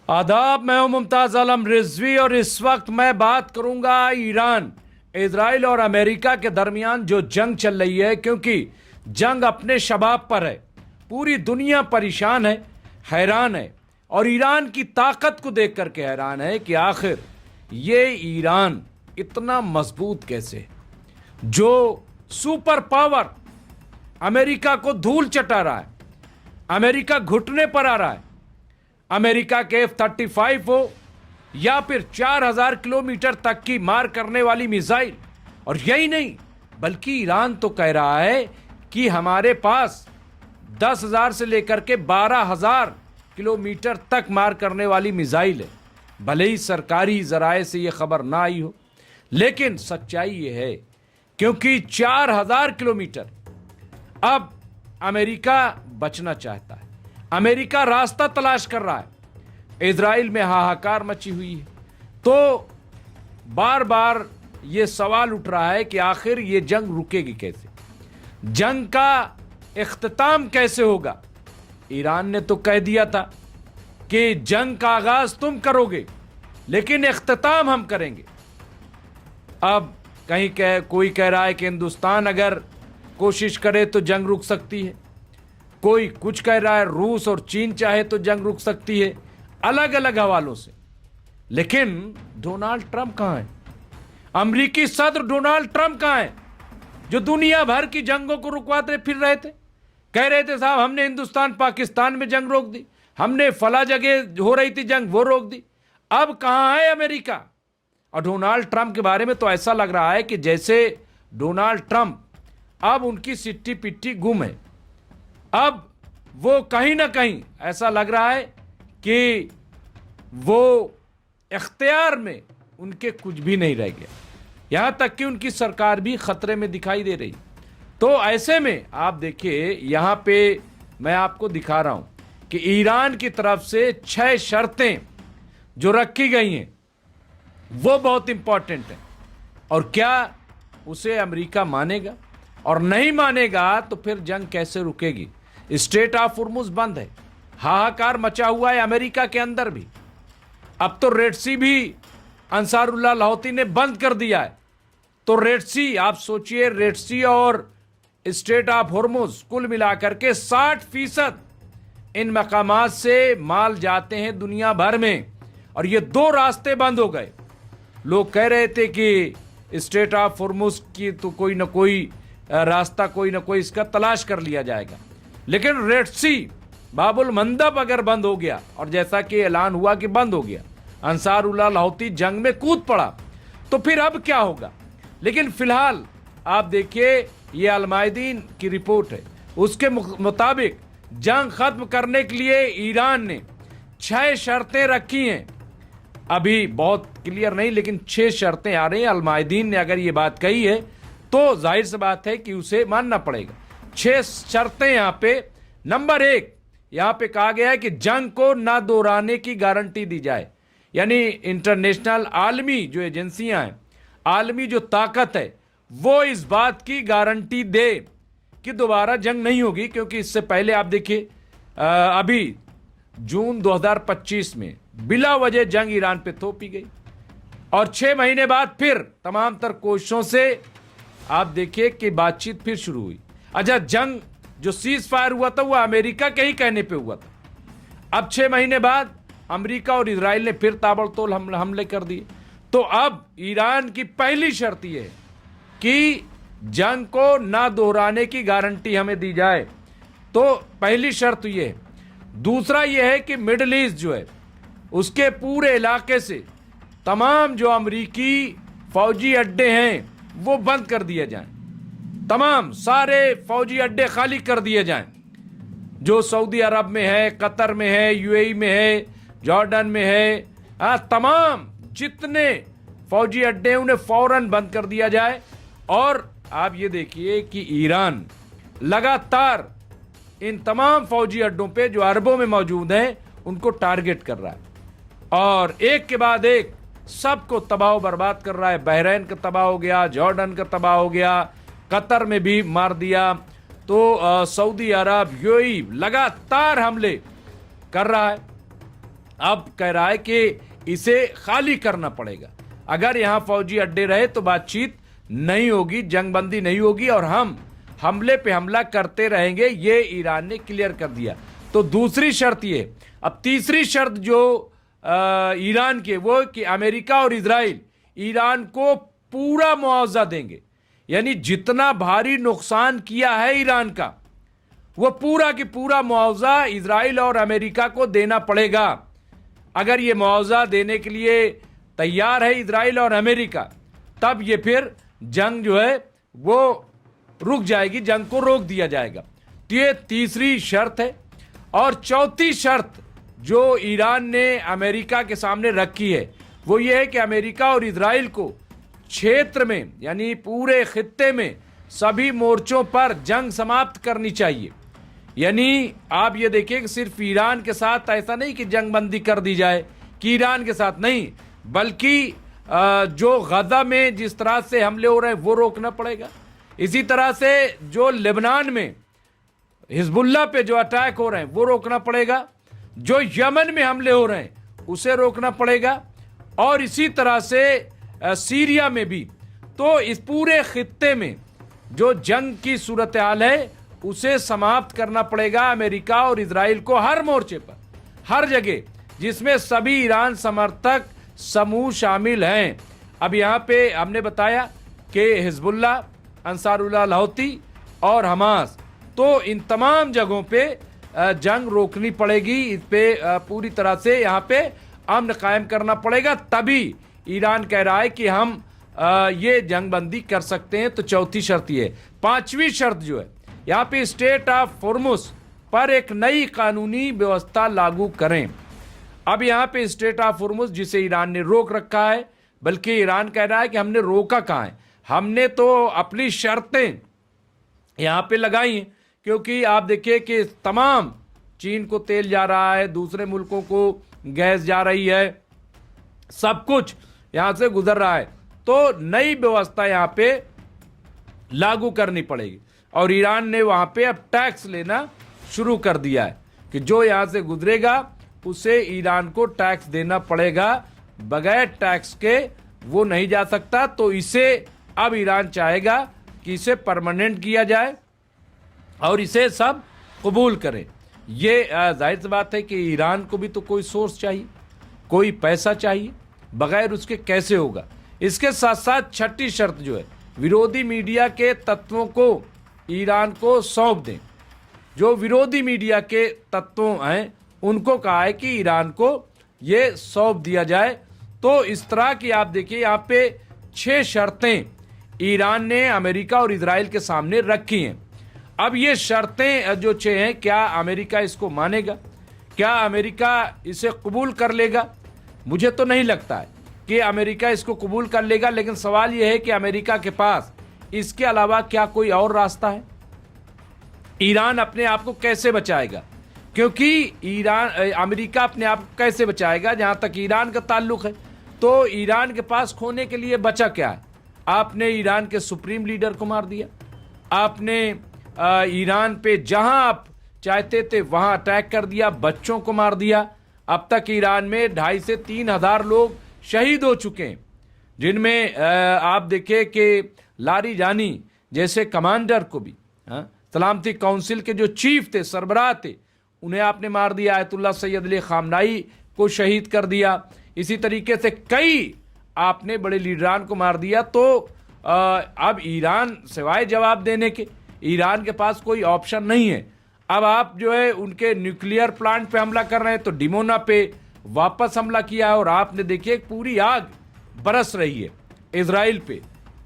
आदाब, मैं हूं मुमताज आलम रिजवी और इस वक्त मैं बात करूंगा ईरान, इजराइल और अमेरिका के दरमियान जो जंग चल रही है, क्योंकि जंग अपने शबाब पर है। पूरी दुनिया परेशान है, हैरान है और ईरान की ताकत को देख करके हैरान है कि आखिर ये ईरान इतना मजबूत कैसे, जो सुपर पावर अमेरिका को धूल चटा रहा है, अमेरिका घुटने पर आ रहा है। अमेरिका के F-35 हो या फिर 4000 किलोमीटर तक की मार करने वाली मिसाइल, और यही नहीं बल्कि ईरान तो कह रहा है कि हमारे पास 10,000 से लेकर के 12,000 किलोमीटर तक मार करने वाली मिसाइल है। भले ही सरकारी जराए से यह खबर ना आई हो, लेकिन सच्चाई यह है, क्योंकि 4000 किलोमीटर अब अमेरिका बचना चाहता है। अमेरिका रास्ता तलाश कर रहा है। इजराइल में हाहाकार मची हुई है। तो बार बार यह सवाल उठ रहा है कि आखिर यह जंग रुकेगी कैसे, जंग का इख्तिताम कैसे होगा। ईरान ने तो कह दिया था कि जंग का आगाज तुम करोगे, लेकिन इख्तिताम हम करेंगे। अब कोई कह रहा है कि हिंदुस्तान अगर कोशिश करे तो जंग रुक सकती है, कोई कुछ कह रहा है रूस और चीन चाहे तो जंग रुक सकती है, अलग अलग हवालों से। लेकिन डोनाल्ड ट्रंप कहां है? अमेरिकी सदर डोनाल्ड ट्रंप कहां है, जो दुनिया भर की जंगों को रुकवाते फिर रहे थे? कह रहे थे साहब हमने हिंदुस्तान पाकिस्तान में जंग रोक दी, हमने फला जगह हो रही थी जंग वो रोक दी। अब कहां है अमेरिका? और डोनाल्ड ट्रंप के बारे में तो ऐसा लग रहा है कि जैसे डोनाल्ड ट्रंप अब उनकी सिट्टी पिट्टी गुम है। अब वो कहीं ना कहीं ऐसा लग रहा है कि वो इख्तियार में उनके कुछ भी नहीं रह गया, यहां तक कि उनकी सरकार भी खतरे में दिखाई दे रही। तो ऐसे में आप देखिए, यहां पे मैं आपको दिखा रहा हूं कि ईरान की तरफ से 6 शर्तें जो रखी गई हैं वो बहुत इंपॉर्टेंट हैं, और क्या उसे अमेरिका मानेगा? और नहीं मानेगा तो फिर जंग कैसे रुकेगी? स्ट्रेट ऑफ हुर्मुज बंद है, हाहाकार मचा हुआ है अमेरिका के अंदर भी। अब तो रेड सी भी अंसारुल्लाह लाहौती ने बंद कर दिया है। तो रेड सी, आप सोचिए, रेड सी और स्ट्रेट ऑफ हुर्मुज कुल मिलाकर के 60% इन मकामात से माल जाते हैं दुनिया भर में, और ये 2 रास्ते बंद हो गए। लोग कह रहे थे कि स्ट्रेट ऑफ हुर्मुज की तो कोई ना कोई रास्ता, कोई ना कोई इसका तलाश कर लिया जाएगा, लेकिन रेड सी बाबुल मंदब अगर बंद हो गया, और जैसा कि ऐलान हुआ कि बंद हो गया, अंसारुल्लाह लाहौती जंग में कूद पड़ा, तो फिर अब क्या होगा? लेकिन फिलहाल आप देखिए, ये अलमायदीन की रिपोर्ट है, उसके मुताबिक जंग खत्म करने के लिए ईरान ने 6 शर्तें रखी हैं। अभी बहुत क्लियर नहीं, लेकिन 6 शर्तें आ रही हैं। अलमायदीन ने अगर ये बात कही है तो जाहिर सी बात है कि उसे मानना पड़ेगा। 6 शर्तें यहां पे। नंबर 1, यहां पे कहा गया है कि जंग को ना दोहराने की गारंटी दी जाए, यानी इंटरनेशनल आलमी जो एजेंसियां हैं, आलमी जो ताकत है, वो इस बात की गारंटी दे कि दोबारा जंग नहीं होगी। क्योंकि इससे पहले आप देखिए, अभी जून 2025 में बिला वजह जंग ईरान पे थोपी गई, और 6 महीने बाद फिर तमाम तर कोशिशों से आप देखिए कि बातचीत फिर शुरू हुई। अच्छा, जंग जो सीज फायर हुआ था वो अमेरिका के ही कहने पे हुआ था। अब 6 महीने बाद अमेरिका और इजराइल ने फिर ताबड़तोड़ हमले कर दिए। तो अब ईरान की पहली शर्त यह है कि जंग को ना दोहराने की गारंटी हमें दी जाए। तो पहली शर्त यह है। दूसरा यह है कि मिडिल ईस्ट जो है, उसके पूरे इलाके से तमाम जो अमेरिकी फौजी अड्डे हैं वो बंद कर दिए जाएं। तमाम सारे फौजी अड्डे खाली कर दिए जाएं, जो सऊदी अरब में है, कतर में है, यूएई में है, जॉर्डन में है। तमाम जितने फौजी अड्डे उन्हें फौरन बंद कर दिया जाए। और आप ये देखिए कि ईरान लगातार इन तमाम फौजी अड्डों पे जो अरबों में मौजूद हैं उनको टारगेट कर रहा है, और एक के बाद एक सबको तबाह बर्बाद कर रहा है। बहरीन का तबाह हो गया, जॉर्डन का तबाह हो गया, कतर में भी मार दिया। तो सऊदी अरब, यूएई लगातार हमले कर रहा है। अब कह रहा है कि इसे खाली करना पड़ेगा। अगर यहां फौजी अड्डे रहे तो बातचीत नहीं होगी, जंगबंदी नहीं होगी और हम हमले पे हमला करते रहेंगे, ये ईरान ने क्लियर कर दिया। तो दूसरी शर्त ये। अब तीसरी शर्त जो ईरान के वो कि अमेरिका और इजराइल ईरान को पूरा मुआवजा देंगे, यानी जितना भारी नुकसान किया है ईरान का वो पूरा की पूरा मुआवजा इजराइल और अमेरिका को देना पड़ेगा। अगर ये मुआवजा देने के लिए तैयार है इजराइल और अमेरिका, तब ये फिर जंग जो है वो रुक जाएगी, जंग को रोक दिया जाएगा। तो ये तीसरी शर्त है। और चौथी शर्त जो ईरान ने अमेरिका के सामने रखी है वो ये है कि अमेरिका और इजराइल को क्षेत्र में यानी पूरे खित्ते में सभी मोर्चों पर जंग समाप्त करनी चाहिए। यानी आप ये देखिए कि सिर्फ ईरान के साथ ऐसा नहीं कि जंगबंदी कर दी जाए कि ईरान के साथ नहीं, बल्कि जो गजा में जिस तरह से हमले हो रहे हैं वो रोकना पड़ेगा। इसी तरह से जो लेबनान में हिजबुल्लाह पे जो अटैक हो रहे हैं वो रोकना पड़ेगा, जो यमन में हमले हो रहे हैं उसे रोकना पड़ेगा, और इसी तरह से सीरिया में भी। तो इस पूरे खित्ते में जो जंग की सूरत हाल है उसे समाप्त करना पड़ेगा अमेरिका और इजराइल को, हर मोर्चे पर, हर जगह, जिसमें सभी ईरान समर्थक समूह शामिल हैं। अब यहाँ पे हमने बताया कि हिजबुल्लाह, अंसारुल्लाह लाहौती और हमास, तो इन तमाम जगहों पे जंग रोकनी पड़ेगी। इस पे पूरी तरह से यहाँ पे अमन कायम करना पड़ेगा, तभी ईरान कह रहा है कि हम ये जंगबंदी कर सकते हैं। तो चौथी शर्त ये। पांचवी शर्त जो है यहाँ पे स्टेट ऑफ होर्मुज पर एक नई कानूनी व्यवस्था लागू करें। अब यहाँ पे स्टेट ऑफ होर्मुज जिसे ईरान ने रोक रखा है, बल्कि ईरान कह रहा है कि हमने रोका कहाँ है, हमने तो अपनी शर्तें यहाँ पे लगाई हैं। क्योंकि आप देखिए कि तमाम चीन को तेल जा रहा है, दूसरे मुल्कों को गैस जा रही है, सब कुछ यहाँ से गुजर रहा है, तो नई व्यवस्था यहाँ पे लागू करनी पड़ेगी। और ईरान ने वहाँ पे अब टैक्स लेना शुरू कर दिया है कि जो यहाँ से गुजरेगा उसे ईरान को टैक्स देना पड़ेगा, बगैर टैक्स के वो नहीं जा सकता। तो इसे अब ईरान चाहेगा कि इसे परमानेंट किया जाए और इसे सब कबूल करें। ये जाहिर सी बात है कि ईरान को भी तो कोई सोर्स चाहिए, कोई पैसा चाहिए, बगैर उसके कैसे होगा। इसके साथ साथ छठी शर्त जो है, विरोधी मीडिया के तत्वों को ईरान को सौंप दें। जो विरोधी मीडिया के तत्वों हैं उनको कहा है कि ईरान को ये सौंप दिया जाए। तो इस तरह की आप देखिए यहाँ पे 6 शर्तें ईरान ने अमेरिका और इजराइल के सामने रखी हैं। अब ये शर्तें जो 6 हैं, क्या अमेरिका इसको मानेगा, क्या अमेरिका इसे कबूल कर लेगा? मुझे तो नहीं लगता है कि अमेरिका इसको कबूल कर लेगा, लेकिन सवाल यह है कि अमेरिका के पास इसके अलावा क्या कोई और रास्ता है? ईरान अपने आप को कैसे बचाएगा? क्योंकि अमेरिका अपने आप को कैसे बचाएगा? जहां तक ईरान का ताल्लुक है तो ईरान के पास खोने के लिए बचा क्या है? आपने ईरान के सुप्रीम लीडर को मार दिया, आपने ईरान पे जहां आप चाहते थे वहां अटैक कर दिया, बच्चों को मार दिया। अब तक ईरान में 2,500 से 3,000 लोग शहीद हो चुके हैं, जिनमें आप देखिए कि लारिजानी जैसे कमांडर को भी, सलामती काउंसिल के जो चीफ थे, सरबराह थे, उन्हें आपने मार दिया। आयतुल्लाह सैयद अली खामनाई को शहीद कर दिया। इसी तरीके से कई आपने बड़े लीडरान को मार दिया। तो अब ईरान सिवाय जवाब देने के ईरान के पास कोई ऑप्शन नहीं है। अब आप जो है उनके न्यूक्लियर प्लांट पे हमला कर रहे हैं, तो डिमोना पे वापस हमला किया है और आपने देखिए पूरी आग बरस रही है इजराइल पे।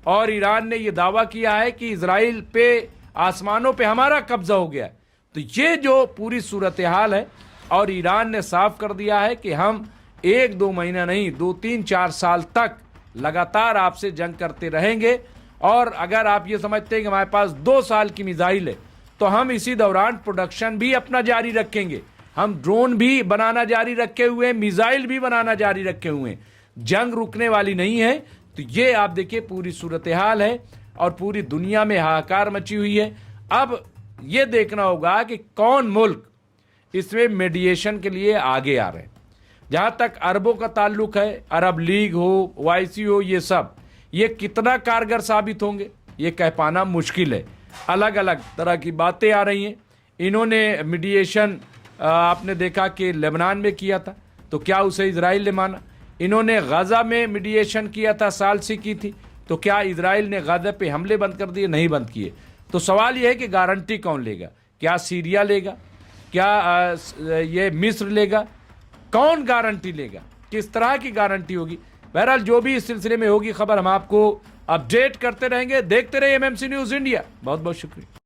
और ईरान ने यह दावा किया है कि इजराइल पे आसमानों पे हमारा कब्जा हो गया है। तो ये जो पूरी सूरत हाल है, और ईरान ने साफ कर दिया है कि हम 1-2 महीना नहीं, 2-3-4 साल तक लगातार आपसे जंग करते रहेंगे। और अगर आप ये समझते हैं कि हमारे पास 2 साल की मिसाइल है, तो हम इसी दौरान प्रोडक्शन भी अपना जारी रखेंगे। हम ड्रोन भी बनाना जारी रखे हुए हैं, मिसाइल भी बनाना जारी रखे हुए हैं। जंग रुकने वाली नहीं है। तो ये आप देखिए पूरी सूरत हाल है और पूरी दुनिया में हाहाकार मची हुई है। अब ये देखना होगा कि कौन मुल्क इसमें मीडिएशन के लिए आगे आ रहे हैं। जहां तक अरबों का ताल्लुक है, अरब लीग हो, ओआईसी हो, ये कितना कारगर साबित होंगे ये कह पाना मुश्किल है। अलग अलग तरह की बातें आ रही हैं। इन्होंने मीडिएशन आपने देखा कि लेबनान में किया था, तो क्या उसे इजराइल ने माना? इन्होंने गाजा में मीडिएशन किया था, सालसी की थी, तो क्या इजराइल ने गाजा पे हमले बंद कर दिए? नहीं बंद किए। तो सवाल यह है कि गारंटी कौन लेगा? क्या सीरिया लेगा? क्या ये मिस्र लेगा? कौन गारंटी लेगा? किस तरह की गारंटी होगी? बहरहाल जो भी इस सिलसिले में होगी खबर हम आपको अपडेट करते रहेंगे। देखते रहिए एमएमसी न्यूज इंडिया। बहुत बहुत शुक्रिया।